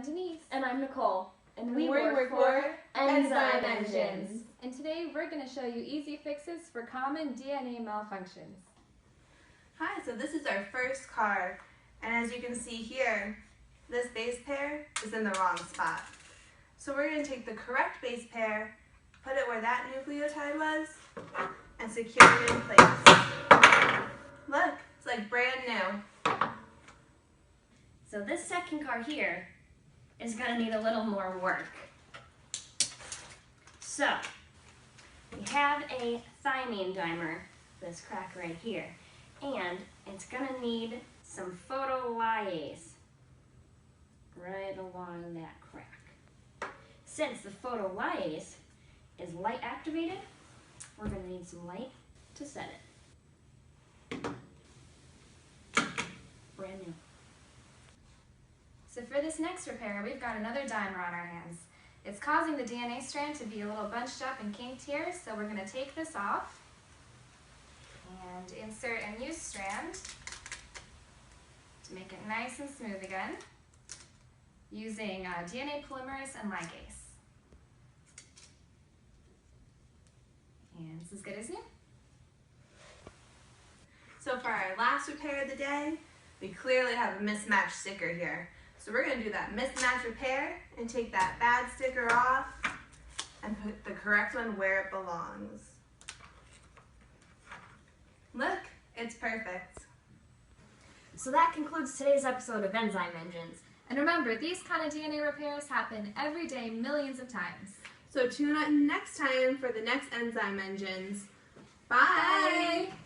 Denise. And I'm Nikole. And we work for Enzyme Engines. And today we're going to show you easy fixes for common DNA malfunctions. Hi, so this is our first car, and as you can see here, this base pair is in the wrong spot. So we're going to take the correct base pair, put it where that nucleotide was, and secure it in place. Look, it's like brand new. So this second car here is going to need a little more work. So, we have a thymine dimer, this crack right here, and it's going to need some photolyase right along that crack. Since the photolyase is light activated, we're going to need some light to set it. Brand new. So for this next repair, we've got another dimer on our hands. It's causing the DNA strand to be a little bunched up and kinked here, so we're going to take this off and insert a new strand to make it nice and smooth again, using DNA polymerase and ligase. And it's as good as new. So for our last repair of the day, we clearly have a mismatch sticker here. So we're going to do that mismatch repair and take that bad sticker off and put the correct one where it belongs. Look, it's perfect. So that concludes today's episode of Enzyme Engines. And remember, these kind of DNA repairs happen every day, millions of times. So tune in next time for the next Enzyme Engines. Bye! Bye.